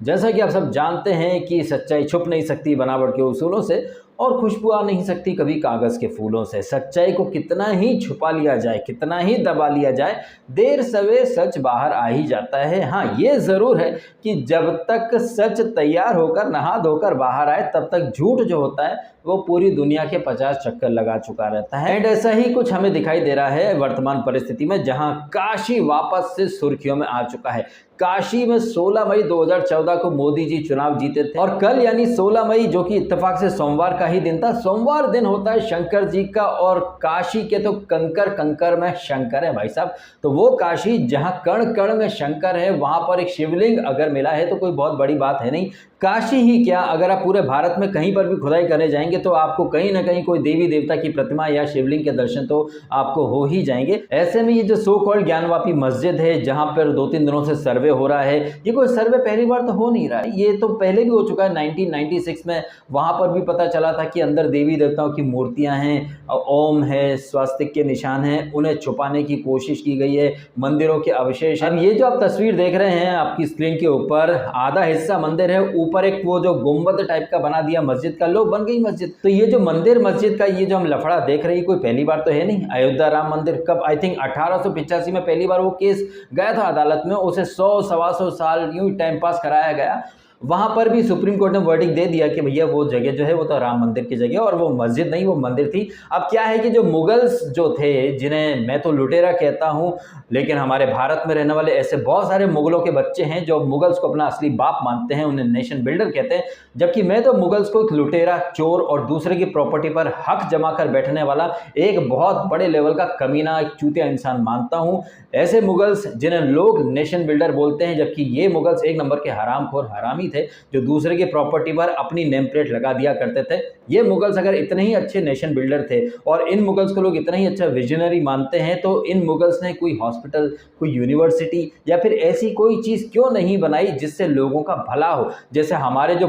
जैसा कि आप सब जानते हैं कि सच्चाई छुप नहीं सकती बनावट के उसूलों से और खुशबू आ नहीं सकती कभी कागज़ के फूलों से। सच्चाई को कितना ही छुपा लिया जाए, कितना ही दबा लिया जाए, देर सवेर सच बाहर आ ही जाता है। हाँ, ये ज़रूर है कि जब तक सच तैयार होकर नहा धोकर बाहर आए तब तक झूठ जो होता है वो पूरी दुनिया के 50 चक्कर लगा चुका रहता है। एंड ऐसा ही कुछ हमें दिखाई दे रहा है वर्तमान परिस्थिति में, जहां काशी वापस से सुर्खियों में आ चुका है। काशी में 16 मई 2014 को मोदी जी चुनाव जीते थे और कल यानी 16 मई जो कि इत्तेफाक से सोमवार का ही दिन था। सोमवार दिन होता है शंकर जी का और काशी के तो कंकर कंकर में शंकर है भाई साहब। तो वो काशी जहां कण कण में शंकर है, वहां पर एक शिवलिंग अगर मिला है तो कोई बहुत बड़ी बात है नहीं। काशी ही क्या, अगर आप पूरे भारत में कहीं पर भी खुदाई करने जाएंगे तो आपको कहीं ना कहीं कोई देवी देवता की प्रतिमा या शिवलिंग के दर्शन तो आपको हो ही जाएंगे। ऐसे में ये जो सो कॉल्ड ज्ञानवापी मस्जिद है, जहां पर 2-3 दिनों से सर्वे हो रहा है, ये कोई सर्वे पहली बार तो हो नहीं रहा है, ये तो पहले भी हो चुका है। 1996 में वहां पर भी पता चला था कि अंदर देवी देवताओं की मूर्तियां हैं, ओम है, स्वास्तिक के निशान हैं, उन्हें छुपाने की कोशिश की गई है, मंदिरों के अवशेष। अब ये जो आप तस्वीर देख रहे हैं आपकी स्क्रीन के ऊपर, आधा हिस्सा मंदिर है, ऊपर एक वो जो गुंबद टाइप का बना दिया मस्जिद का, लो बन गई मस्जिद। तो ये जो मंदिर मस्जिद का ये जो हम लफड़ा देख रहे हैं कोई पहली बार तो है नहीं। अयोध्या राम मंदिर कब, आई थिंक 1885 में पहली बार वो केस गया था अदालत में, उसे 100-125 साल यूं टाइम पास कराया गया। वहां पर भी सुप्रीम कोर्ट ने वर्डिक्ट दे दिया कि भैया वो जगह जो है वो तो राम मंदिर की जगह और वो मस्जिद नहीं, वो मंदिर थी। अब क्या है कि जो मुगल्स जो थे, जिन्हें मैं तो लुटेरा कहता हूं, लेकिन हमारे भारत में रहने वाले ऐसे बहुत सारे मुगलों के बच्चे हैं जो मुगल्स को अपना असली बाप मानते हैं, उन्हें नेशन बिल्डर कहते हैं, जबकि मैं तो मुगल्स को एक लुटेरा, चोर और दूसरे की प्रॉपर्टी पर हक जमा कर बैठने वाला एक बहुत बड़े लेवल का कमीना, एक चूतिया इंसान मानता हूं। ऐसे मुगल्स जिन्हें लोग नेशन बिल्डर बोलते हैं, जबकि ये मुगल्स एक नंबर के हरामखोर हरामी थे जो दूसरे की प्रॉपर्टी पर अपनी नेम प्लेट लगा दिया करते थे। ये मुगल्स अगर इतने ही अच्छे नेशन बिल्डर थे और इन मुगल्स को लोग इतना ही अच्छा विजनरी मानते हैं, तो इन मुगल्स ने कोई हॉस्पिटल, कोई यूनिवर्सिटी या फिर ऐसी कोई चीज क्यों नहीं बनाई जिससे लोगों का भला हो। जैसे हमारे जो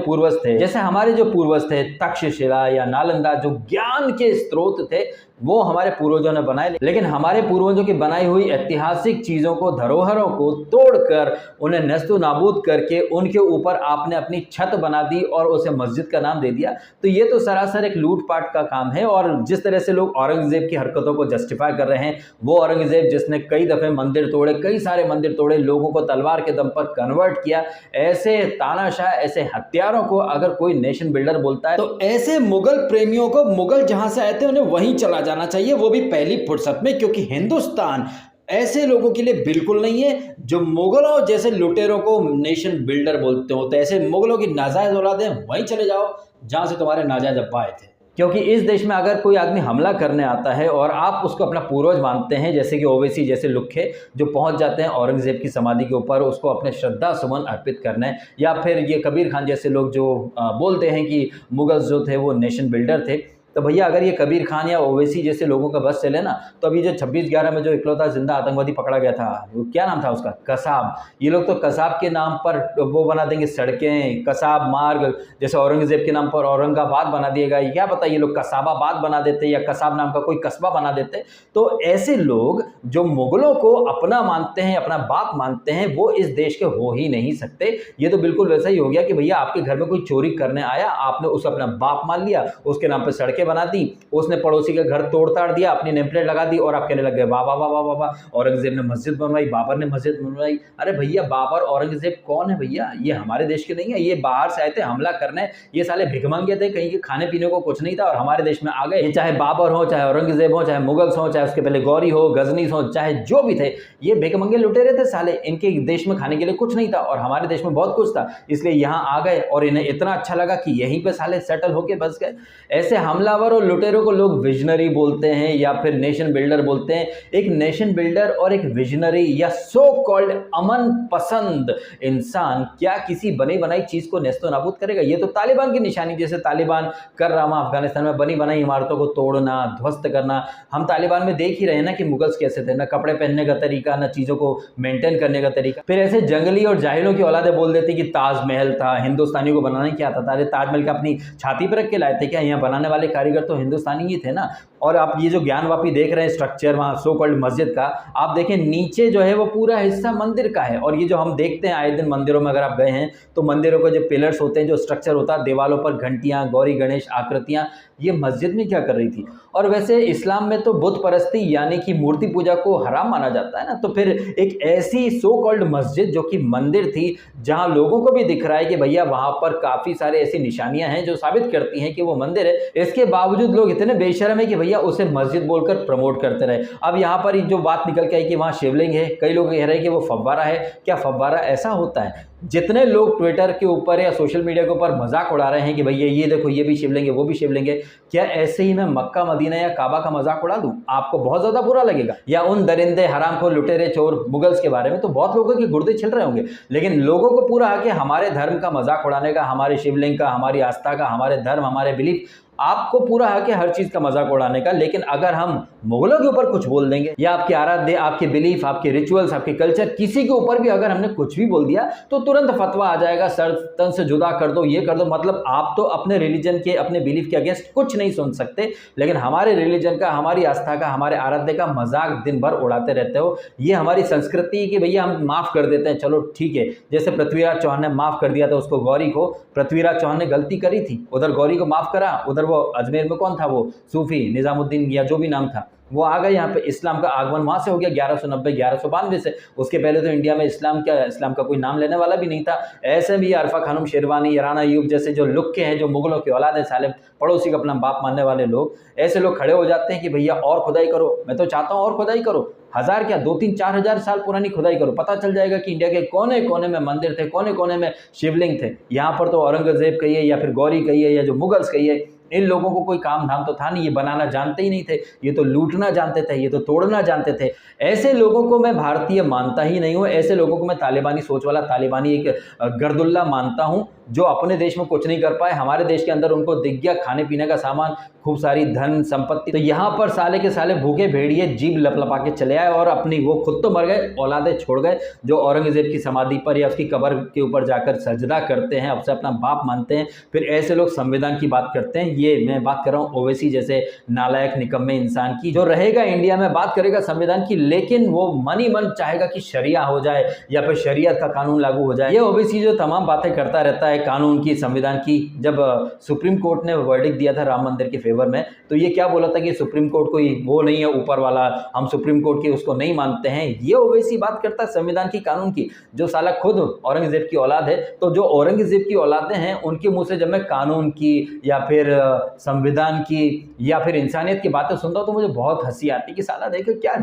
पूर्वज थे तक्षशिला या नालंदा, जो ज्ञान के स्रोत थे, वो हमारे पूर्वजों ने बनाए। लेकिन हमारे पूर्वजों की बनाई हुई ऐतिहासिक चीजों को, धरोहरों को तोड़कर, उन्हें नस्तो नाबूद करके उनके ऊपर आपने अपनी छत बना दी और उसे मस्जिद का नाम दे दिया। तो ये तो सरासर एक लूटपाट का काम है। और जिस तरह से लोग औरंगजेब की हरकतों को जस्टिफाई कर रहे हैं, वो औरंगजेब जिसने कई दफे मंदिर तोड़े, कई सारे मंदिर तोड़े, लोगों को तलवार के दम पर कन्वर्ट किया, ऐसे तानाशाह, ऐसे हत्यारों को अगर कोई नेशन बिल्डर बोलता है तो ऐसे मुगल प्रेमियों को मुगल जहां से आए थे उन्हें वहीं चला जाना चाहिए, वो भी पहली फुर्सत में, क्योंकि हिंदुस्तान ऐसे लोगों के लिए बिल्कुल नहीं है जो मुगलों जैसे लुटेरों को नेशन बिल्डर बोलते हो। तो ऐसे मुगलों की नाजायज औलादें वहीं चले जाओ जहां से तुम्हारे नाजायज अब्बा आए थे। क्योंकि इस देश में अगर कोई आदमी हमला करने आता है और आप उसको अपना पूर्वज मानते हैं, जैसे कि ओवैसी जैसे लुक्खे जो पहुंच जाते हैं औरंगजेब की समाधि के ऊपर उसको अपने श्रद्धा सुमन अर्पित करने, या फिर ये कबीर खान जैसे लोग जो बोलते हैं कि मुगल्स जो थे वो नेशन बिल्डर थे, तो भैया अगर ये कबीर खान या ओवैसी जैसे लोगों का बस चले ना, तो अभी जो 26/11 में जो इकलौता जिंदा आतंकवादी पकड़ा गया था, वो क्या नाम था उसका, कसाब। ये लोग तो कसाब के नाम पर वो बना देंगे सड़कें, कसाब मार्ग, जैसे औरंगजेब के नाम पर औरंगाबाद बना दिएगा। क्या पता ये लोग कसाबाबाद बना देते या कसाब नाम का कोई कस्बा बना देते। तो ऐसे लोग जो मुगलों को अपना मानते हैं, अपना बाप मानते हैं, वो इस देश के हो ही नहीं सकते। ये तो बिल्कुल वैसा ही हो गया कि भैया आपके घर में कोई चोरी करने आया, आपने उसे अपना बाप मान लिया, उसके नाम पर सड़कें बना दी, उसने पड़ोसी के घर तोड़ ताड़ दिया, अपनी नेम प्लेट लगा दी और आप कहने लग गए वाह वाह वाह वाह वाह, औरंगजेब ने मस्जिद बनवाई, बाबर ने मस्जिद बनवाई। अरे भैया बाबर औरंगजेब कौन है भैया, ये हमारे देश के नहीं है, ये बाहर से आए थे हमला करने, ये साले भिखमंगे थे, कहीं के खाने पीने को कुछ नहीं था और हमारे देश में आ गए। ये चाहे बाबर हो, चाहे औरंगजेब हो, चाहे मुगल्स हो, चाहे उसके पहले गौरी हो, गजनीस हो, चाहे जो भी थे, ये भिखमंगे लुटेरे थे साले। इनके देश में खाने के लिए कुछ नहीं था और हमारे देश में बहुत कुछ था, इसलिए यहाँ आ गए और इन्हें इतना अच्छा लगा कि यहीं पे साले सेटल होके बस गए। ऐसे हमलावर और लुटेरों को लोग विजनरी बोलते हैं या फिर नेशन बिल्डर बोलते हैं। एक नेशन बिल्डर और एक विजनरी या सो कॉल्ड अमन पसंद इंसान क्या किसी बनी बनाई चीज को नेस्तो नाबूद करेगा? ये तो तालिबान की निशानी, जैसे तालिबान कर रहा है अफगानिस्तान में, बनी बनाई इमारतों को तोड़ना, ध्वस्त करना। हम तालिबान में देख ही रहे हैं ना कि मुगल्स कैसे थे, ना कपड़े पहनने का तरीका, ना चीजों को मेंटेन करने का तरीका। फिर ऐसे जंगली और जाहिलों की औलादे बोल देती कि ताजमहल था, हिंदुस्तानी को बनाना क्या आता था? अरे ताजमहल का अपनी छाती पर रख के लाए थे क्या? यहाँ बनाने वाले कारीगर तो हिंदुस्तानी ही थे ना। और आप ये जो ज्ञानवापी देख रहे हैं स्ट्रक्चर वहाँ सो कॉल्ड मस्जिद का, आप देखें नीचे जो है वो पूरा हिस्सा मंदिर का है। और ये जो हम देखते हैं आए दिन मंदिरों में, अगर आप गए हैं तो मंदिरों के जो पिलर्स होते हैं, जो स्ट्रक्चर होता है, दीवालों पर घंटियाँ, गौरी गणेश आकृतियाँ, ये मस्जिद में क्या कर रही थी। और वैसे इस्लाम में तो बुत परस्ती यानी कि मूर्ति पूजा को हराम माना जाता है ना, तो फिर एक ऐसी सो कॉल्ड मस्जिद जो कि मंदिर थी, जहां लोगों को भी दिख रहा है कि भैया वहां पर काफ़ी सारे ऐसी निशानियां हैं जो साबित करती हैं कि वो मंदिर है, इसके बावजूद लोग इतने बेशर्म है कि भैया उसे मस्जिद बोलकर प्रमोट करते रहे। अब यहाँ पर जो बात निकल के आई कि वहाँ शिवलिंग है, कई लोग कह रहे हैं कि वो फव्वारा है। क्या फव्वारा ऐसा होता है? जितने लोग ट्विटर के ऊपर या सोशल मीडिया के ऊपर मजाक उड़ा रहे हैं कि भैया ये देखो ये भी शिवलिंग है, वो भी शिवलिंग है, क्या ऐसे ही मैं मक्का मदीना या काबा का मजाक उड़ा दूं? आपको बहुत ज्यादा बुरा लगेगा। या उन दरिंदे हरामखोर लुटेरे चोर मुगल्स के बारे में तो बहुत लोगों के गुर्दे छिल रहे होंगे, लेकिन लोगों को पूरा हक है हमारे धर्म का मजाक उड़ाने का, हमारे शिवलिंग का, हमारी आस्था का, हमारे धर्म, हमारे बिलीफ, आपको पूरा हक है हर चीज का मजाक उड़ाने का। लेकिन अगर हम मुगलों के ऊपर कुछ बोल देंगे या आपके आराध्य, आपके बिलीफ, आपके रिचुअल्स, आपके कल्चर, किसी के ऊपर भी अगर हमने कुछ भी बोल दिया तो तुरंत फतवा आ जाएगा, सर तन से जुदा कर दो, ये कर दो। मतलब आप तो अपने रिलीजन के, अपने बिलीफ के अगेंस्ट कुछ नहीं सुन सकते, लेकिन हमारे रिलीजन का, हमारी आस्था का, हमारे आराध्य का मजाक दिन भर उड़ाते रहते हो। ये हमारी संस्कृति कि भैया हम माफ कर देते हैं, चलो ठीक है। जैसे पृथ्वीराज चौहान ने माफ कर दिया था उसको, गौरी को। पृथ्वीराज चौहान ने गलती करी थी, उधर गौरी को माफ करा, उधर वो अजमेर में कौन था, वो सूफी निजामुद्दीन या जो भी नाम था, वो आ गए यहाँ पे। इस्लाम का आगमन वहां से हो गया 1190 1192 से। उसके पहले तो इंडिया में इस्लाम का कोई नाम लेने वाला भी नहीं था। ऐसे भी अरफा खानम शेरवानी, राणा अयूब जैसे जो लुक के हैं, जो मुगलों की औलाद है, साले पड़ोसी को अपना बाप मानने वाले लोग, ऐसे लोग खड़े हो जाते हैं कि भैया और खुदाई करो। मैं तो चाहता हूँ और खुदाई करो, 1000 क्या 2-3-4 साल पुरानी खुदाई करो, पता चल जाएगा कि इंडिया के कोने कोने में मंदिर थे, कोने कोने में शिवलिंग थे। यहाँ पर तो औरंगजेब कहिए या फिर गौरी कहिए या जो मुगल्स कहिए, इन लोगों को कोई काम धाम तो था नहीं, ये बनाना जानते ही नहीं थे, ये तो लूटना जानते थे, ये तो तोड़ना जानते थे। ऐसे लोगों को मैं भारतीय मानता ही नहीं हूँ। ऐसे लोगों को मैं तालिबानी सोच वाला, तालिबानी एक गर्दुल्ला मानता हूँ, जो अपने देश में कुछ नहीं कर पाए। हमारे देश के अंदर उनको दिख गया खाने पीने का सामान, खूब सारी धन संपत्ति, तो यहाँ पर साले के साले भूखे भेड़िए जीभ लपलपा के चले आए और अपनी, वो खुद तो मर गए, औलादे छोड़ गए, जो औरंगजेब की समाधि पर या उसकी कब्र के ऊपर जाकर सजदा करते हैं, अब से अपना बाप मानते हैं। फिर ऐसे लोग संविधान की बात करते हैं। ये मैं बात कर रहा हूँ ओवैसी जैसे नालायक निकम्मे इंसान की, जो रहेगा इंडिया में बात करेगा संविधान की, लेकिन वो मन ही मन चाहेगा कि शरिया हो जाए या फिर शरीयत का कानून लागू हो जाए। ये ओवैसी जो तमाम बातें करता रहता है कानून की, संविधान की, जब सुप्रीम कोर्ट ने वर्डिक्ट दिया था राम मंदिर के फेवर में, तो ये क्या बोला था कि सुप्रीम कोर्ट कोई वो नहीं है ऊपर वाला, हम सुप्रीम कोर्ट की उसको नहीं मानते हैं। ये ओवैसी बात करता है संविधान की, कानून की, जो साला खुद औरंगजेब की औलाद है। तो जो औरंगजेब की औलादें हैं उनके मुंह से जब मैं कानून की या फिर संविधान की या फिर इंसानियत की बातें सुनता हूं तो मुझे बहुत हंसी आती है कि साला देखो क्या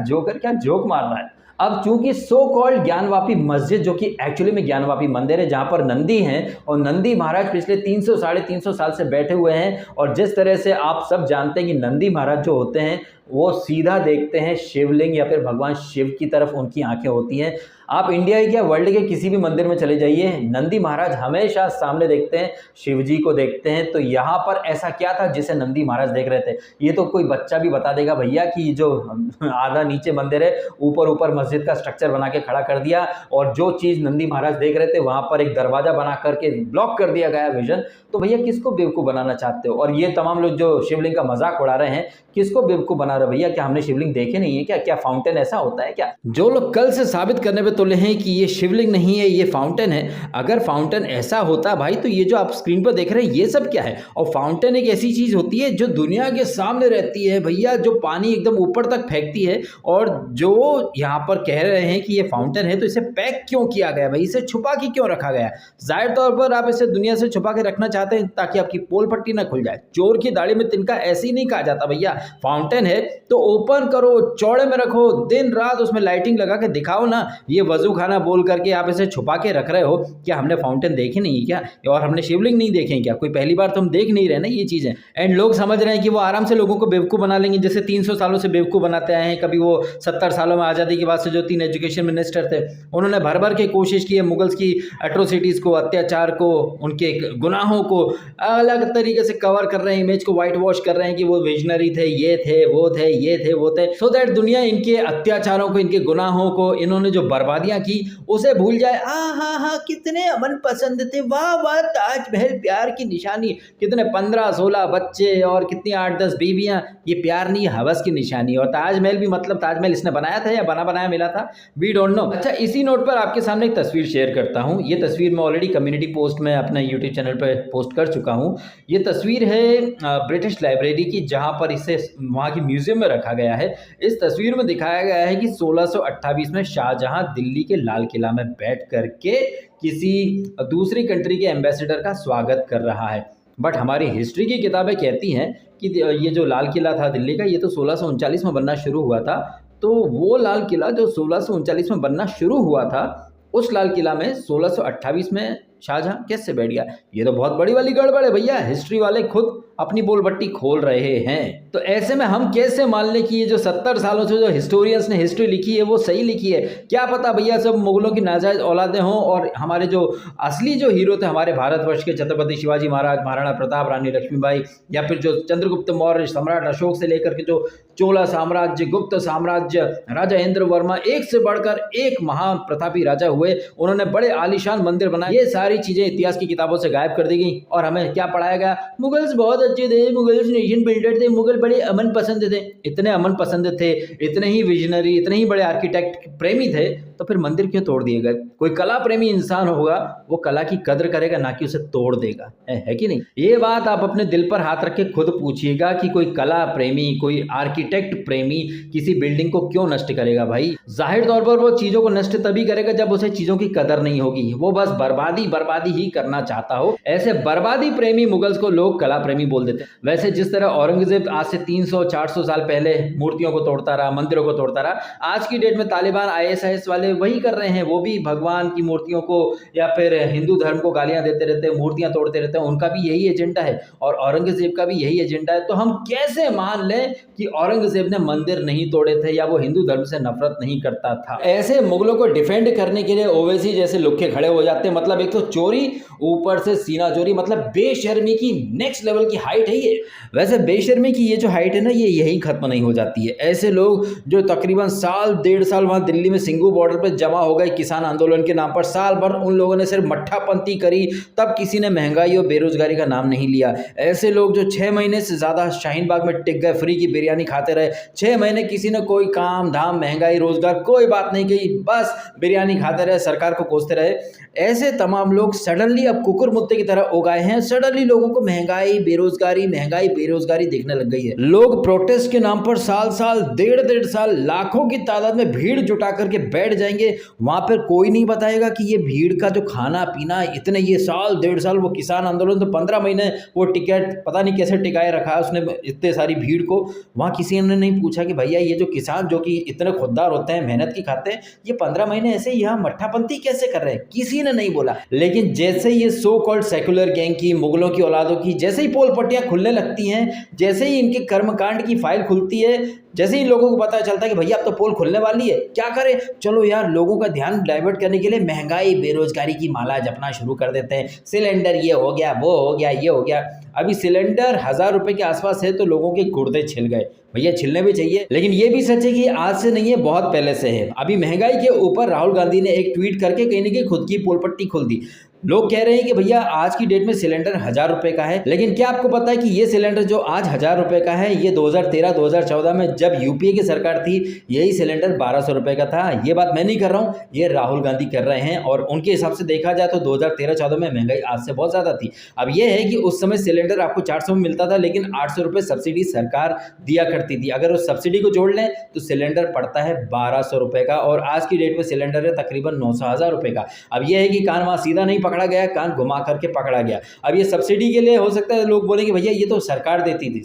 जोक मार रहा है। अब चूंकि सो कॉल्ड ज्ञानवापी मस्जिद, जो कि एक्चुअली में ज्ञानवापी मंदिर है, जहां पर नंदी हैं और नंदी महाराज पिछले 300 साढ़े 300 साल से बैठे हुए हैं, और जिस तरह से आप सब जानते हैं कि नंदी महाराज जो होते हैं वो सीधा देखते हैं शिवलिंग या फिर भगवान शिव की तरफ उनकी आंखें होती हैं। आप इंडिया या वर्ल्ड के किसी भी मंदिर में चले जाइए, नंदी महाराज हमेशा सामने देखते हैं, शिव जी को देखते हैं। तो यहाँ पर ऐसा क्या था जिसे नंदी महाराज देख रहे थे? ये तो कोई बच्चा भी बता देगा भैया कि जो आधा नीचे मंदिर है, ऊपर मस्जिद का स्ट्रक्चर बना के खड़ा कर दिया, और जो चीज़ नंदी महाराज देख रहे थे वहाँ पर एक दरवाजा बना करके ब्लॉक कर दिया गया विजन। तो भैया किसको बेवकूफ़ बनाना चाहते हो? और ये तमाम लोग जो शिवलिंग का मजाक उड़ा रहे हैं, किसको बेवकूफ़ बना रहे भैया? क्या हमने शिवलिंग देखे नहीं है क्या? क्या फाउंटेन ऐसा होता है क्या? जो लोग कल से साबित करने पे तुले हैं कि ये शिवलिंग नहीं है, ये फाउंटेन है, अगर फाउंटेन ऐसा होता भाई तो ये जो आप स्क्रीन पर देख रहे हैं ये सब क्या है? और फाउंटेन एक ऐसी चीज होती है जो दुनिया के सामने रहती है भैया, जो पानी एकदम ऊपर तक फेंकती है। और जो यहाँ पर कह रहे हैं कि ये फाउंटेन है, तो इसे पैक क्यों किया गया भाई? इसे छुपा के क्यों रखा गया? जाहिर तौर पर आप इसे दुनिया से छुपा के रखना चाहते हैं ताकि आपकी पोल पट्टी ना खुल जाए। चोर की दाढ़ी में तिनका ऐसे ही नहीं कहा जाता भैया। फाउंटेन है तो ओपन करो, चौड़े में रखो, दिन रात उसमें लाइटिंग लगा के दिखाओ ना। ये वजू खाना बोल करके आप इसे छुपा के रख रहे हो। क्या हमने फाउंटेन देखे नहीं क्या? और हमने शिवलिंग नहीं देखे क्या? कोई पहली बार तो हम देख नहीं रहे ना ये चीजें। एंड लोग समझ रहे हैं कि वो आराम से लोगों को बेवकूफ बना लेंगे, जैसे 300 सालों से बेवकूफ बनाते आए हैं। कभी वो 70 सालों में आज़ादी के बाद से जो 3 एजुकेशन मिनिस्टर थे, उन्होंने भर भर के कोशिश की है मुगल्स की एट्रोसिटीज़ को, अत्याचार को, उनके गुनाहों को अलग तरीके से कवर कर रहे हैं, इमेज को वाइट वॉश कर रहे हैं कि वो विजनरी थे, ये थे, वो थे, ये थे, वो थे, सो दैट दुनिया इनके अत्याचारों को, इनके गुनाहों को, इन्होंने जो बर्बादी शादियां की, उसे भूल जाए। हाँ हाँ, कितने अमन पसंद थे, वाह वाह, ताजमहल प्यार की निशानी, कितने 15-16 बच्चे और कितनी 8-10 बीवियां, ये प्यार नहीं, हवस की निशानी। और ताजमहल भी मतलब ताजमहल इसने बनाया था या बना बनाया मिला था, वी डोंट नो। अच्छा, इसी नोट पर आपके सामने एक तस्वीर शेयर करता हूँ। ये तस्वीर मैं ऑलरेडी कम्युनिटी पोस्ट में अपने यूट्यूब चैनल पर पोस्ट कर चुका हूँ। ये तस्वीर है ब्रिटिश लाइब्रेरी की, जहाँ पर इसे वहाँ की म्यूजियम में रखा गया है। इस तस्वीर में दिखाया गया है कि 1628 में शाहजहां दिल्ली के लाल किला में बैठ करके किसी दूसरी कंट्री के एम्बेसडर का स्वागत कर रहा है। बट हमारी हिस्ट्री की किताबें कहती हैं कि ये जो लाल किला था दिल्ली का, ये तो 1639 में बनना शुरू हुआ था। तो वो लाल किला जो 1639 में बनना शुरू हुआ था, उस लाल किला में 1628 में शाहजहां कैसे बैठ गया? ये तो बहुत बड़ी वाली गड़बड़ है भैया। हिस्ट्री वाले खुद अपनी बोलबट्टी खोल रहे हैं। तो ऐसे में हम कैसे मान लें कि ये जो 70 सालों से जो हिस्टोरियंस ने हिस्ट्री लिखी है वो सही लिखी है? क्या पता भैया सब मुगलों की नाजायज औलादें हों और हमारे जो असली जो हीरो थे हमारे भारतवर्ष के, छत्रपति शिवाजी महाराज, महाराणा प्रताप, रानी लक्ष्मीबाई, या फिर जो चंद्रगुप्त मौर्य, सम्राट अशोक से लेकर के जो चोला साम्राज्य, गुप्त साम्राज्य, राजा इंद्र वर्मा, एक से बढ़कर एक महान प्रतापी राजा हुए, उन्होंने बड़े आलीशान मंदिर बनाए। ये सारी चीजें इतिहास की किताबों से गायब कर दी गई और हमें क्या पढ़ाया गया? मुगल्स बहुत अच्छे थे, मुगल्स नेशन बिल्डर थे, मुगल बड़े अमन पसंद थे। इतने अमन पसंद थे, इतने ही विजनरी, इतने ही बड़े आर्किटेक्ट प्रेमी थे, तो फिर मंदिर क्यों तोड़ दिए गए? कोई कला प्रेमी इंसान होगा, वो कला की कद्र करेगा, ना कि उसे तोड़ देगा, है कि नहीं? ये बात आप अपने दिल पर हाथ रख के खुद पूछिएगा कि कोई कला प्रेमी, कोई आर्किटेक्ट प्रेमी किसी बिल्डिंग को क्यों नष्ट करेगा भाई? जाहिर तौर पर वो चीजों को नष्ट तभी करेगा जब उसे चीजों की कदर नहीं होगी, वो बस बर्बादी ही करना चाहता हो। ऐसे बर्बादी प्रेमी मुगल्स को लोग कला प्रेमी बोल देते हैं। वैसे जिस तरह औरंगजेब आज से 300-400 साल पहले मूर्तियों को तोड़ता रहा, मंदिरों को तोड़ता रहा, आज की डेट में तालिबान, ISIS वाले वही कर रहे हैं। वो भी भगवान की मूर्तियों को या फिर हिंदू धर्म को गालियां देते रहते हैं, मूर्तियां तोड़ते रहते हैं। उनका भी यही एजेंडा है और औरंगजेब का भी यही एजेंडा है। तो हम कैसे मान लें कि औरंगजेब ने मंदिर नहीं तोड़े थे या वो हिंदू धर्म से नफरत नहीं करता था? ऐसे मुगलों को डिफेंड करने के लिए ओवैसी जैसे लुक्के खड़े हो जाते हैं। मतलब एक तो चोरी, ऊपर से सीना चोरी, मतलब बेशर्मी की नेक्स्ट लेवल की हाइट है ये। वैसे बेशर्मी की ये जो हाइट है ना, ये यही खत्म नहीं हो जाती है। ऐसे लोग जो तकरीबन साल 1.5 साल वहां दिल्ली में सिंघू बॉर्डर पर जमा हो गए किसान आंदोलन के नाम पर, साल भर उन लोगों ने सिर्फ मट्ठापंती करी, तब किसी ने महंगाई और बेरोजगारी का नाम नहीं लिया। ऐसे लोग जो 6 महीने से ज्यादा शाहीन बाग में टिक गए, फ्री की बिरयानी खाते रहे, 6 महीने किसी ने कोई काम धाम, महंगाई, रोजगार कोई बात नहीं कही, बस बिरयानी खाते रहे, सरकार को कोसते रहे। ऐसे तमाम लोग सडनली अब कुकुर मुत्ते की तरह उगाए हैं। सडनली लोगों को महंगाई बेरोजगारी दिखने लग गई है। लोग प्रोटेस्ट के नाम पर साल साल, 1.5 साल, लाखों की तादाद में भीड़ जुटा करके बैठ जाएंगे। वहां पर कोई नहीं बताएगा कि ये भीड़ का जो खाना पीना, इतने ये साल 1.5 साल वो किसान आंदोलन, तो 15 महीने वो टिकट पता नहीं कैसे टिकाए रखा है उसने इतने सारी भीड़ को। वहां किसी ने नहीं पूछा कि भैया ये जो किसान जो कि इतने खुददार होते हैं, मेहनत की खाते हैं, ये 15 महीने ऐसे यहाँ मट्ठापंती कैसे कर रहे हैं? किसी ने नहीं बोला। लेकिन जैसे ये सो कॉल्ड सेकुलर गैंग की, मुगलों की औलादों की जैसे ही पोल पट्टियां खुलने लगती हैं, जैसे ही इनके कर्मकांड की फाइल खुलती है, जैसे ही लोगों को पता चलता है कि भैया अब तो पोल खुलने वाली है, क्या करें? चलो यार, लोगों का ध्यान डाइवर्ट करने के लिए महंगाई बेरोजगारी की माला जपना शुरू कर देते हैं। सिलेंडर ये हो गया, वो हो गया, ये हो गया। अभी सिलेंडर 1000 रुपए के आसपास है तो लोगों के गुर्दे छिल गए। भैया छिलने भी चाहिए, लेकिन ये भी सच है कि आज से नहीं है, बहुत पहले से है। अभी महंगाई के ऊपर राहुल गांधी ने एक ट्वीट करके कहीं न कहीं खुद की पोल पट्टी खोल दी। लोग कह रहे हैं कि भैया आज की डेट में सिलेंडर 1000 रुपए का है, लेकिन क्या आपको पता है कि ये सिलेंडर जो आज 1000 रुपए का है, ये 2013-2014 में जब यूपीए की सरकार थी, यही सिलेंडर 1200 रुपए का था। ये बात मैं नहीं कर रहा हूँ, ये राहुल गांधी कर रहे हैं। और उनके हिसाब से देखा जाए तो 2013-14 में महंगाई आज से बहुत ज्यादा थी। अब यह है कि उस समय सिलेंडर आपको 400 में मिलता था, लेकिन 800 रुपए सब्सिडी सरकार दिया करती थी। अगर उस सब्सिडी को जोड़ लें तो सिलेंडर पड़ता है 1200 रुपए का, और आज की डेट में सिलेंडर है तकरीबन 900-1000 रुपए का। अब यह है कि कान वहां सीधा नहीं पकड़ा गया, कान घुमा करके पकड़ा गया। अब ये सब्सिडी के लिए हो सकता है लोग बोलेंगे भैया ये तो सरकार देती थी।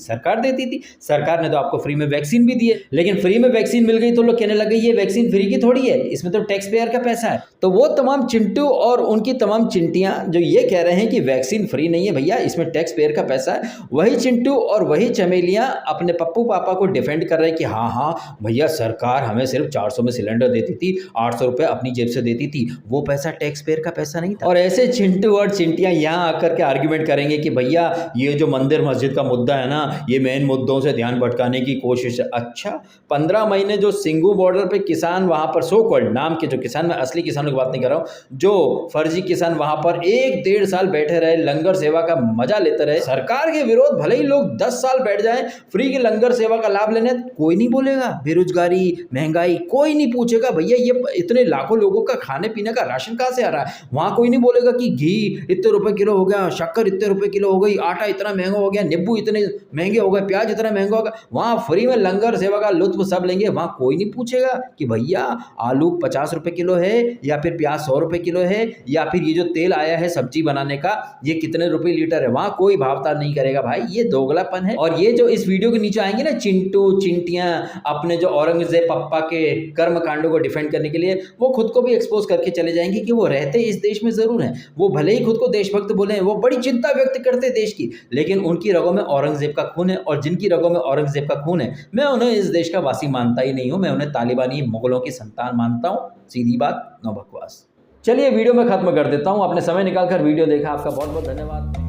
सरकार ने तो आपको फ्री में वैक्सीन भी दी है, लेकिन फ्री में वैक्सीन मिल गई तो लोग कहने लगे ये वैक्सीन फ्री की थोड़ी है, इसमें तो टैक्स पेयर का पैसा है। तो वो तमाम चिंटू और उनकी तमाम चिंटियां जो ये कह रहे हैं कि वैक्सीन फ्री नहीं है भैया, इसमें टैक्स पेयर का पैसा है, वही चिंटू और वही चमेलियां अपने पप्पू पापा को डिफेंड कर रहे हैं कि हाँ भैया सरकार हमें सिर्फ 400 में सिलेंडर देती थी, 800 रुपए अपनी जेब से देती थी, वो पैसा टैक्स पेयर का पैसा नहीं था। और जैसे चिंटू और चिंटियां यहाँ आकर के आर्ग्यूमेंट करेंगे कि भैया ये जो मंदिर मस्जिद का मुद्दा है ना, ये मेन मुद्दों से ध्यान भटकाने की कोशिश है। अच्छा, 15 महीने जो सिंगू बॉर्डर पे किसान वहां पर सो कॉल्ड नाम के जो किसान, मैं असली किसानों की बात नहीं कर रहा हूँ, जो फर्जी किसान वहां पर 1-1.5 साल बैठे रहे, लंगर सेवा का मजा लेते रहे। सरकार के विरोध भले ही लोग 10 साल बैठ जाए फ्री की लंगर सेवा का लाभ लेने, कोई नहीं बोलेगा। बेरोजगारी, महंगाई, कोई नहीं पूछेगा भैया ये इतने लाखों लोगों का खाने पीने का राशन कहाँ से आ रहा है। वहां कोई नहीं बोलेगा कि घी इतने रुपए किलो हो गया, शक्कर इतने रुपए किलो हो गई, आटा इतना महंगा हो गया, नींबू इतने महंगे हो गए, प्याज इतना महंगा होगा। वहां फ्री में लंगर सेवा का लुत्फ सब लेंगे। वहां कोई नहीं पूछेगा कि भैया आलू 50 रुपए किलो है या फिर प्याज 100 रुपए किलो है, या फिर ये जो तेल आया है सब्जी बनाने का ये कितने रुपए लीटर है। वहां कोई भावता नहीं करेगा भाई, ये दोगलापन है। और ये जो इस वीडियो के नीचे आएंगे ना चिंटू चिंटियां अपने जो औरंगजेब पप्पा के कर्म कांडों को डिफेंड करने के लिए, वो खुद को भी एक्सपोज करके चले जाएंगे कि वो रहते इस देश में जरूर हैं। वो भले ही खुद को देशभक्त बोले, वो बड़ी चिंता व्यक्त करते देश की, लेकिन उनकी रगों में औरंगजेब का खून है। और जिनकी रगों में औरंगजेब का खून है, मैं उन्हें इस देश का वासी मानता ही नहीं हूं। मैं उन्हें तालिबानी मुगलों की संतान मानता हूं। सीधी बात, नो बकवास। चलिए वीडियो में खत्म कर देता हूं। अपने समय निकालकर वीडियो देखा, आपका बहुत बहुत धन्यवाद।